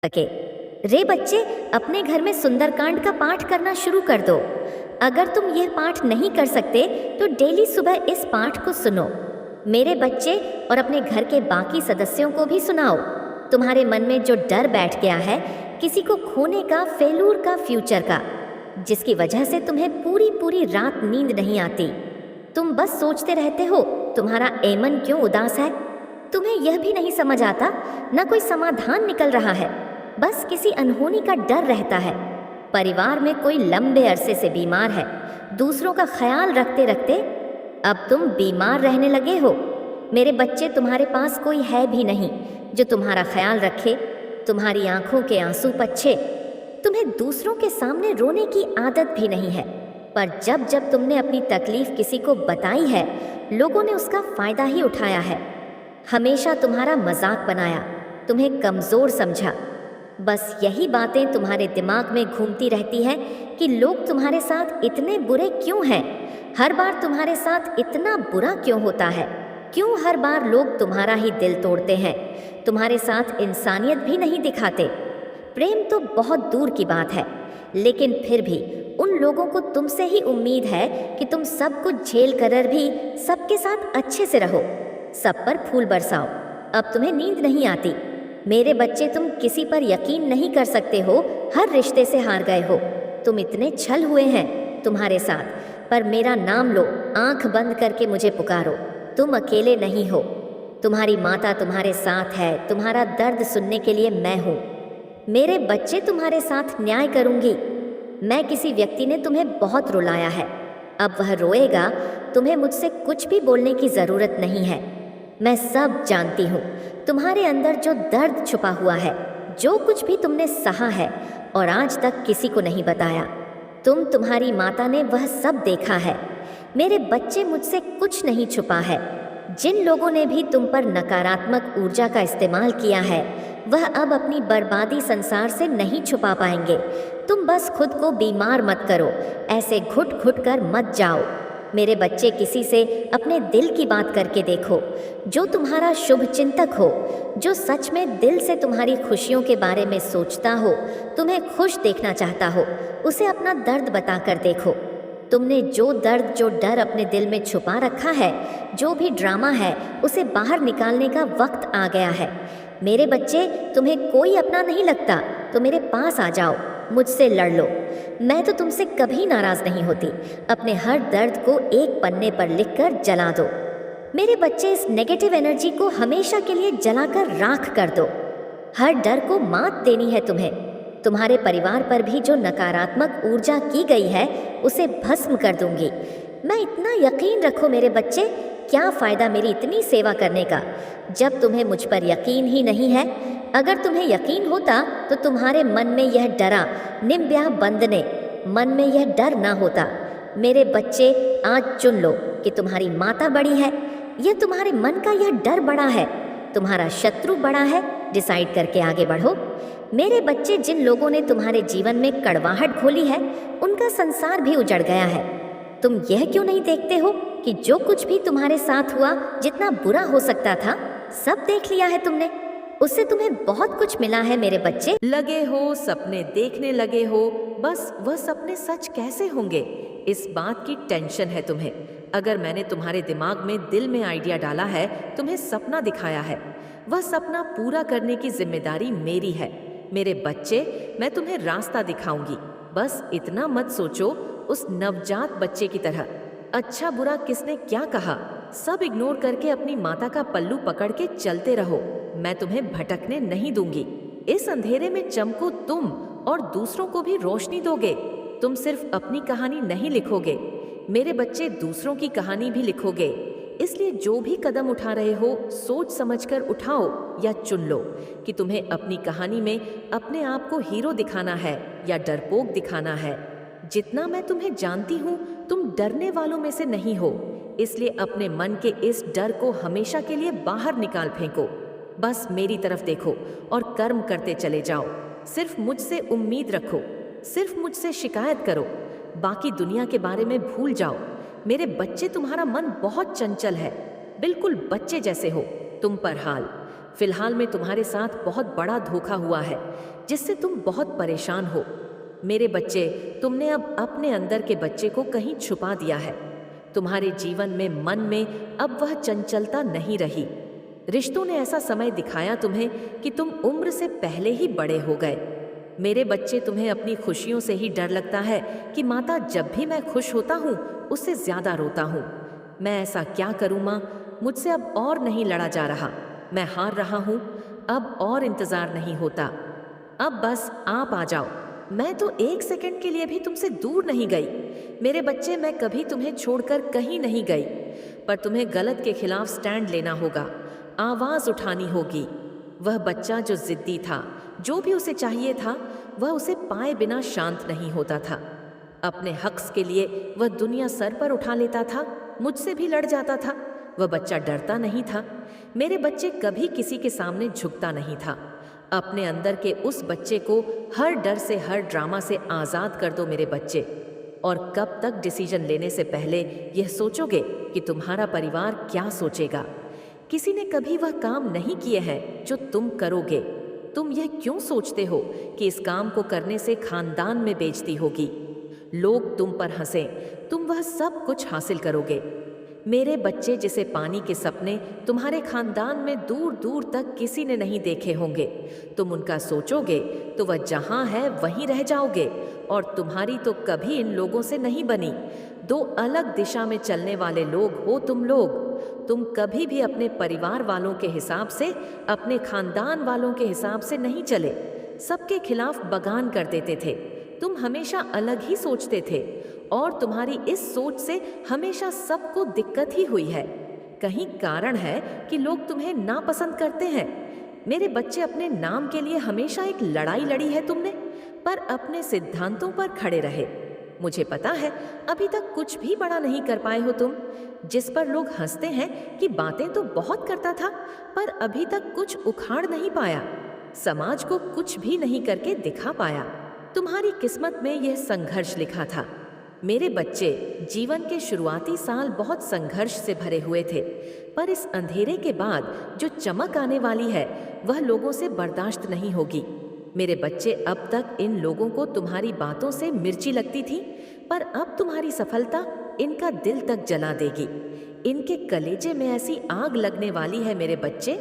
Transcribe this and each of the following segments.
सके। रे बच्चे, अपने घर में सुंदरकांड का पाठ करना शुरू कर दो। अगर तुम यह पाठ नहीं कर सकते तो डेली सुबह इस पाठ को सुनो। मेरे बच्चे, और अपने घर के बाकी सदस्यों को भी सुनाओ। तुम्हारे मन में जो डर बैठ गया है किसी को खोने का, फेलूर का, फ्यूचर का, जिसकी वजह से तुम्हें पूरी पूरी रात नींद नहीं आती, तुम बस सोचते रहते हो तुम्हारा एमन क्यों उदास है। तुम्हें यह भी नहीं समझ आता, न कोई समाधान निकल रहा है, बस किसी अनहोनी का डर रहता है। परिवार में कोई लंबे अरसे से बीमार है, दूसरों का ख्याल रखते रखते अब तुम बीमार रहने लगे हो। मेरे बच्चे, तुम्हारे पास कोई है भी नहीं जो तुम्हारा ख्याल रखे। तुम्हारी आंखों के आंसू पच्छे। तुम्हें दूसरों के सामने रोने की आदत भी नहीं है, पर जब जब तुमने अपनी तकलीफ किसी को बताई है, लोगों ने उसका फायदा ही उठाया है। हमेशा तुम्हारा मजाक बनाया, तुम्हें कमजोर समझा। बस यही बातें तुम्हारे दिमाग में घूमती रहती है कि लोग तुम्हारे साथ इतने बुरे क्यों हैं, हर बार तुम्हारे साथ इतना बुरा क्यों होता है, क्यों हर बार लोग तुम्हारा ही दिल तोड़ते हैं, तुम्हारे साथ इंसानियत भी नहीं दिखाते। प्रेम तो बहुत दूर की बात है, लेकिन फिर भी उन लोगों को तुमसे ही उम्मीद है कि तुम सब कुछ झेल कर भी सबके साथ अच्छे से रहो, सब पर फूल बरसाओ। अब तुम्हें नींद नहीं आती। मेरे बच्चे, तुम किसी पर यकीन नहीं कर सकते हो, हर रिश्ते से हार गए हो। तुम इतने छल हुए हैं तुम्हारे साथ, पर मेरा नाम लो, आंख बंद करके मुझे पुकारो। तुम अकेले नहीं हो, तुम्हारी माता तुम्हारे साथ है, तुम्हारा दर्द सुनने के लिए मैं हूँ। मेरे बच्चे, तुम्हारे साथ न्याय करूँगी। मैं किसी व्यक्ति ने तुम्हें बहुत रुलाया है, अब वह रोएगा, तुम्हें मुझसे कुछ भी बोलने की ज़रूरत नहीं है। मैं सब जानती हूँ, तुम्हारे अंदर जो दर्द छुपा हुआ है, जो कुछ भी तुमने सहा है और आज तक किसी को नहीं बताया। तुम्हारी माता ने वह सब देखा है। मेरे बच्चे, मुझसे कुछ नहीं छुपा है। जिन लोगों ने भी तुम पर नकारात्मक ऊर्जा का इस्तेमाल किया है, वह अब अपनी बर्बादी संसार से नहीं छुपा पाएंगे। तुम बस खुद को बीमार मत करो, ऐसे घुट घुट कर मत जाओ। मेरे बच्चे, किसी से अपने दिल की बात करके देखो, जो तुम्हारा शुभ चिंतक हो, जो सच में दिल से तुम्हारी खुशियों के बारे में सोचता हो, तुम्हें खुश देखना चाहता हो, उसे अपना दर्द बता कर देखो। तुमने जो दर्द, जो डर अपने दिल में छुपा रखा है, जो भी ड्रामा है, उसे बाहर निकालने का वक्त आ गया है। मेरे बच्चे, तुम्हें कोई अपना नहीं लगता तो मेरे पास आ जाओ, मुझसे लड़ लो। मैं तो तुमसे कभी नाराज नहीं होती। अपने हर दर्द को एक पन्ने पर लिखकर जला दो। मेरे बच्चे, इस नेगेटिव एनर्जी को हमेशा के लिए जलाकर राख कर दो। हर डर को मात देनी है तुम्हें। तुम्हारे परिवार पर भी जो नकारात्मक ऊर्जा की गई है, उसे भस्म कर दूंगी। मैं इतना यकीन रखो मेरे बच्चे, क्या फ़ायदा मेरी इतनी सेवा करने का, जब तुम्हें मुझ पर यकीन ही नहीं है। अगर तुम्हें यकीन होता तो तुम्हारे मन में यह डरा निम्ब्याह बंदने, मन में यह डर ना होता। मेरे बच्चे, आज चुन लो कि तुम्हारी माता बड़ी है या तुम्हारे मन का यह डर बड़ा है, तुम्हारा शत्रु बड़ा है। डिसाइड करके आगे बढ़ो। मेरे बच्चे, जिन लोगों ने तुम्हारे जीवन में कड़वाहट घोली है, उनका संसार भी उजड़ गया है। तुम यह क्यों नहीं देखते हो कि जो कुछ भी तुम्हारे साथ हुआ, जितना बुरा हो सकता था, सब देख लिया है तुमने। उससे तुम्हें बहुत कुछ मिला है मेरे बच्चे। लगे हो, सपने देखने लगे हो, बस वह सपने सच कैसे होंगे, इस बात की टेंशन है तुम्हें। अगर मैंने तुम्हारे दिमाग में, दिल में आइडिया डाला है, तुम्हें सपना दिखाया है, वह सपना पूरा करने की जिम्मेदारी मेरी है। मेरे बच्चे, मैं तुम्हें रास्ता दिखाऊंगी। बस इतना मत सोचो उस नवजात बच्चे की तरह, अच्छा बुरा किसने क्या कहा, सब इग्नोर करके अपनी माता का पल्लू पकड़ के चलते रहो। मैं तुम्हें भटकने नहीं दूंगी। इस अंधेरे में चमको तुम, और दूसरों को भी रोशनी दोगे। तुम सिर्फ अपनी कहानी नहीं लिखोगे मेरे बच्चे, दूसरों की कहानी भी लिखोगे। इसलिए जो भी कदम उठा रहे हो, सोच समझकर उठाओ या चुन लो कि तुम्हें अपनी कहानी में अपने आप को हीरो दिखाना है या डरपोक दिखाना है। जितना मैं तुम्हें जानती हूँ, तुम डरने वालों में से नहीं हो। इसलिए अपने मन के इस डर को हमेशा के लिए बाहर निकाल फेंको। बस मेरी तरफ देखो और कर्म करते चले जाओ। सिर्फ मुझसे उम्मीद रखो, सिर्फ मुझसे शिकायत करो, बाकी दुनिया के बारे में भूल जाओ। मेरे बच्चे, तुम्हारा मन बहुत चंचल है, बिल्कुल बच्चे जैसे हो तुम पर हाल। फिलहाल में तुम्हारे साथ बहुत बड़ा धोखा हुआ है जिससे तुम बहुत परेशान हो। मेरे बच्चे, तुमने अब अपने अंदर के बच्चे को कहीं छुपा दिया है। तुम्हारे जीवन में, मन में अब वह चंचलता नहीं रही। रिश्तों ने ऐसा समय दिखाया तुम्हें कि तुम उम्र से पहले ही बड़े हो गए। मेरे बच्चे, तुम्हें अपनी खुशियों से ही डर लगता है कि माता, जब भी मैं खुश होता हूँ उससे ज्यादा रोता हूँ। मैं ऐसा क्या करूँ माँ, मुझसे अब और नहीं लड़ा जा रहा, मैं हार रहा हूँ, अब और इंतजार नहीं होता। अब बस आप आ जाओ, मैं तो 1 सेकंड के लिए भी तुमसे दूर नहीं गई। मेरे बच्चे, मैं कभी तुम्हें छोड़कर कहीं नहीं गई, पर तुम्हें गलत के खिलाफ स्टैंड लेना होगा, आवाज उठानी होगी। वह बच्चा जो जिद्दी था, जो भी उसे चाहिए था, वह उसे पाए बिना शांत नहीं होता था। अपने हक के लिए वह दुनिया सर पर उठा लेता था, मुझसे भी लड़ जाता था। वह बच्चा डरता नहीं था। मेरे बच्चे, कभी किसी के सामने झुकता नहीं था। अपने अंदर के उस बच्चे को हर डर से, हर ड्रामा से आज़ाद कर दो मेरे बच्चे। और कब तक डिसीजन लेने से पहले यह सोचोगे कि तुम्हारा परिवार क्या सोचेगा? किसी ने कभी वह काम नहीं किए हैं जो तुम करोगे। तुम यह क्यों सोचते हो कि इस काम को करने से खानदान में बेइज्जती होगी, लोग तुम पर हंसें, तुम वह सब कुछ हासिल करोगे? मेरे बच्चे, जिसे पानी के सपने तुम्हारे खानदान में दूर दूर तक किसी ने नहीं देखे होंगे, तुम उनका सोचोगे तो वह जहां है वहीं रह जाओगे। और तुम्हारी तो कभी इन लोगों से नहीं बनी। 2 अलग दिशा में चलने वाले लोग हो तुम लोग। तुम कभी भी अपने परिवार वालों के हिसाब से, अपने खानदान वालों के हिसाब से नहीं चले। सबके खिलाफ बगान कर देते थे। तुम हमेशा अलग ही सोचते थे और तुम्हारी इस सोच से हमेशा सबको दिक्कत ही हुई है। कहीं कारण है कि लोग तुम्हें नापसंद करते हैं। मेरे बच्चे, अपने नाम के लिए हमेशा एक लड़ाई लड़ी है तुमने, पर अपने सिद्धांतों पर खड़े रहे। मुझे पता है अभी तक कुछ भी बड़ा नहीं कर पाए हो तुम। जिस पर लोग हंसते हैं कि बातें तो बहुत करता था, पर अभी तक कुछ उखाड़ नहीं पाया, समाज को कुछ भी नहीं करके दिखा पाया। तुम्हारी किस्मत में यह संघर्ष लिखा था। मेरे बच्चे, जीवन के शुरुआती साल बहुत संघर्ष से भरे हुए थे, पर इस अंधेरे के बाद जो चमक आने वाली है वह लोगों से बर्दाश्त नहीं होगी। मेरे बच्चे, अब तक इन लोगों को तुम्हारी बातों से मिर्ची लगती थी, पर अब तुम्हारी सफलता इनका दिल तक जला देगी। इनके कलेजे में ऐसी आग लगने वाली है मेरे बच्चे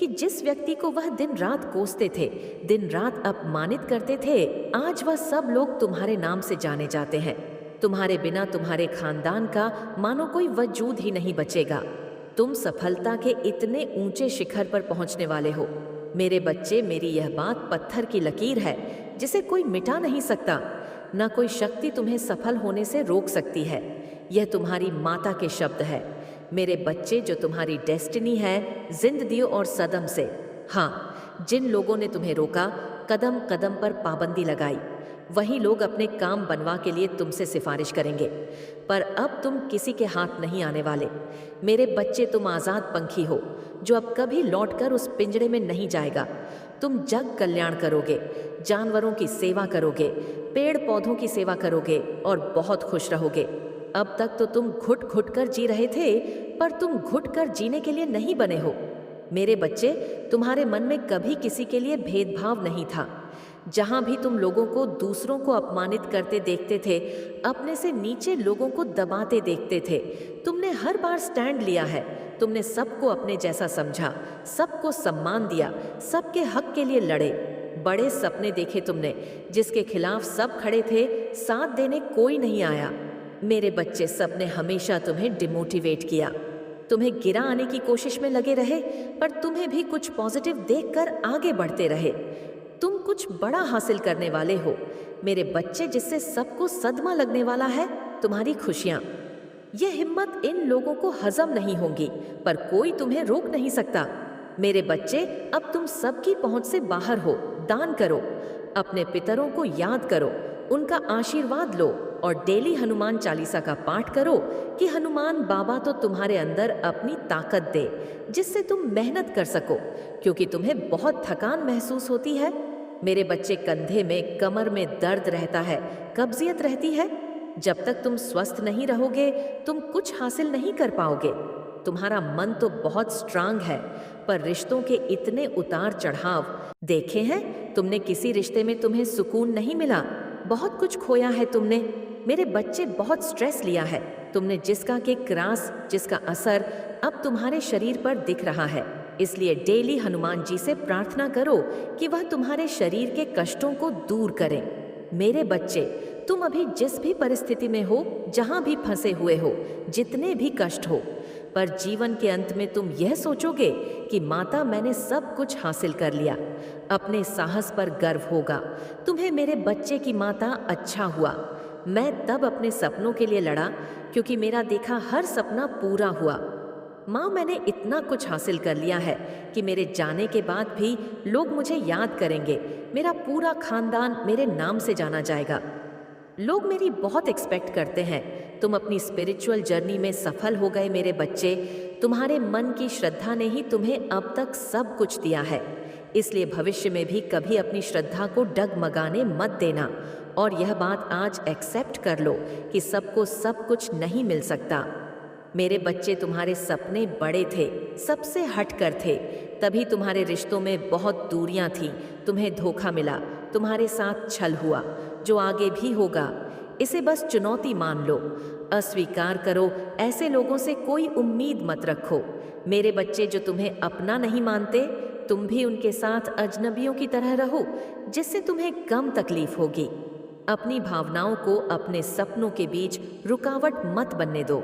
कि जिस व्यक्ति को वह दिन रात कोसते थे, दिन रात अपमानित करते थे, आज वह सब लोग तुम्हारे नाम से जाने जाते हैं। तुम्हारे बिना तुम्हारे खानदान का मानो कोई वजूद ही नहीं बचेगा। तुम सफलता के इतने ऊंचे शिखर पर पहुंचने वाले हो। मेरे बच्चे, मेरी यह बात पत्थर की लकीर है जिसे कोई मिटा नहीं सकता। न कोई शक्ति तुम्हें सफल होने से रोक सकती है। यह तुम्हारी माता के शब्द है। मेरे बच्चे, जो तुम्हारी डेस्टिनी है, जिंदगी और सदम से। हाँ, जिन लोगों ने तुम्हें रोका, कदम कदम पर पाबंदी लगाई, वही लोग अपने काम बनवा के लिए तुमसे सिफारिश करेंगे, पर अब तुम किसी के हाथ नहीं आने वाले। मेरे बच्चे, तुम आज़ाद पंखी हो जो अब कभी लौटकर उस पिंजरे में नहीं जाएगा। तुम जग कल्याण करोगे, जानवरों की सेवा करोगे, पेड़ पौधों की सेवा करोगे और बहुत खुश रहोगे। अब तक तो तुम घुट घुट कर जी रहे थे, पर तुम घुट कर जीने के लिए नहीं बने हो। मेरे बच्चे, तुम्हारे मन में कभी किसी के लिए भेदभाव नहीं था। जहां भी तुम लोगों को दूसरों को अपमानित करते देखते थे, अपने से नीचे लोगों को दबाते देखते थे, तुमने हर बार स्टैंड लिया है। तुमने सबको अपने जैसा समझा, सबको सम्मान दिया, सबके हक के लिए लड़े। बड़े सपने देखे तुमने, जिसके खिलाफ सब खड़े थे, साथ देने कोई नहीं आया। मेरे बच्चे, सबने हमेशा तुम्हें डिमोटिवेट किया, तुम्हें गिरा आने की कोशिश में लगे रहे, पर तुम्हें भी कुछ पॉजिटिव देखकर आगे बढ़ते रहे। तुम कुछ बड़ा हासिल करने वाले हो मेरे बच्चे, जिससे सबको सदमा लगने वाला है तुम्हारी खुशियां। यह हिम्मत इन लोगों को हजम नहीं होंगी, पर कोई तुम्हें रोक नहीं सकता। मेरे बच्चे, अब तुम सबकी पहुंच से बाहर हो। दान करो, अपने पितरों को याद करो, उनका आशीर्वाद लो और डेली हनुमान चालीसा का पाठ करो कि हनुमान बाबा तो तुम्हारे अंदर अपनी ताकत दे, जिससे तुम मेहनत कर सको, क्योंकि तुम्हें बहुत थकान महसूस होती है। मेरे बच्चे, कंधे में, कमर में दर्द रहता है, कब्जियत रहती है। जब तक तुम स्वस्थ नहीं रहोगे, तुम कुछ हासिल नहीं कर पाओगे। तुम्हारा मन तो बहुत स्ट्रांग है, पर रिश्तों के इतने उतार चढ़ाव देखे हैं। तुमने किसी रिश्ते में तुम्हें सुकून नहीं मिला, बहुत कुछ खोया है तुमने। मेरे बच्चे बहुत स्ट्रेस लिया है तुमने, जिसका के क्रास, जिसका असर अब तुम्हारे शरीर पर दिख रहा है। इसलिए डेली हनुमान जी से प्रार्थना करो कि वह तुम्हारे शरीर के कष्टों को दूर करें। मेरे बच्चे, तुम अभी जिस भी परिस्थिति में हो, जहां भी फंसे हुए हो, जितने भी कष्ट हो, पर जीवन के अंत में तुम यह सोचोगे कि माता, मैंने सब कुछ हासिल कर लिया। अपने साहस पर गर्व होगा तुम्हें। मेरे बच्चे की माता, अच्छा हुआ मैं तब अपने सपनों के लिए लड़ा, क्योंकि मेरा देखा हर सपना पूरा हुआ। माँ, मैंने इतना कुछ हासिल कर लिया है कि मेरे जाने के बाद भी लोग मुझे याद करेंगे। मेरा पूरा खानदान मेरे नाम से जाना जाएगा। लोग मेरी बहुत एक्सपेक्ट करते हैं। तुम अपनी स्पिरिचुअल जर्नी में सफल हो गए मेरे बच्चे। तुम्हारे मन की श्रद्धा ने ही तुम्हें अब तक सब कुछ दिया है, इसलिए भविष्य में भी कभी अपनी श्रद्धा को डगमगाने मत देना। और यह बात आज एक्सेप्ट कर लो कि सबको सब कुछ नहीं मिल सकता। मेरे बच्चे, तुम्हारे सपने बड़े थे, सबसे हटकर थे, तभी तुम्हारे रिश्तों में बहुत दूरियां थीं। तुम्हें धोखा मिला, तुम्हारे साथ छल हुआ, जो आगे भी होगा। इसे बस चुनौती मान लो, अस्वीकार करो। ऐसे लोगों से कोई उम्मीद मत रखो। मेरे बच्चे, जो तुम्हें अपना नहीं मानते, तुम भी उनके साथ अजनबियों की तरह रहो, जिससे तुम्हें कम तकलीफ होगी। अपनी भावनाओं को अपने सपनों के बीच रुकावट मत बनने दो।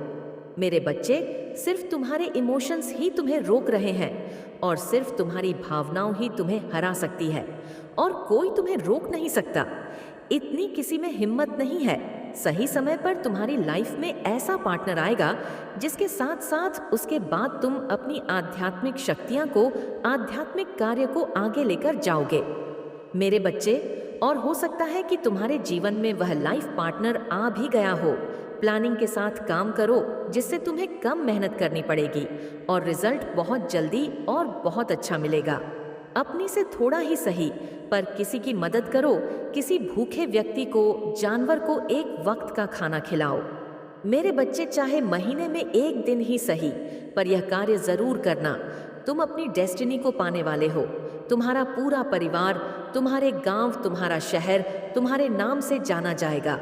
मेरे बच्चे, सिर्फ तुम्हारे इमोशंस ही तुम्हें रोक रहे हैं, और सिर्फ तुम्हारी भावनाओं ही तुम्हें हरा सकती है, और कोई तुम्हें रोक नहीं सकता। इतनी किसी में हिम्मत नहीं है। सही समय पर तुम्हारी लाइफ में ऐसा पार्टनर आएगा जिसके साथ साथ उसके बाद तुम अपनी आध्यात्मिक शक्तियां को, आध्यात्मिक कार्य को आगे लेकर जाओगे। मेरे बच्चे, और हो सकता है कि तुम्हारे जीवन में वह लाइफ पार्टनर आ भी गया हो। प्लानिंग के साथ काम करो, जिससे तुम्हें कम मेहनत करनी पड़ेगी और रिजल्ट बहुत जल्दी और बहुत अच्छा मिलेगा। अपनी से थोड़ा ही सही, पर किसी की मदद करो। किसी भूखे व्यक्ति को, जानवर को एक वक्त का खाना खिलाओ। मेरे बच्चे, चाहे महीने में एक दिन ही सही, पर यह कार्य जरूर करना। तुम अपनी डेस्टिनी को पाने वाले हो। तुम्हारा पूरा परिवार, तुम्हारे गांव, तुम्हारा शहर तुम्हारे नाम से जाना जाएगा।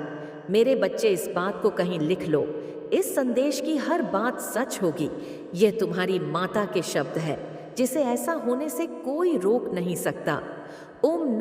मेरे बच्चे, इस बात को कहीं लिख लो। इस संदेश की हर बात सच होगी। यह तुम्हारी माता के शब्द है, जिसे ऐसा होने से कोई रोक नहीं सकता। ओम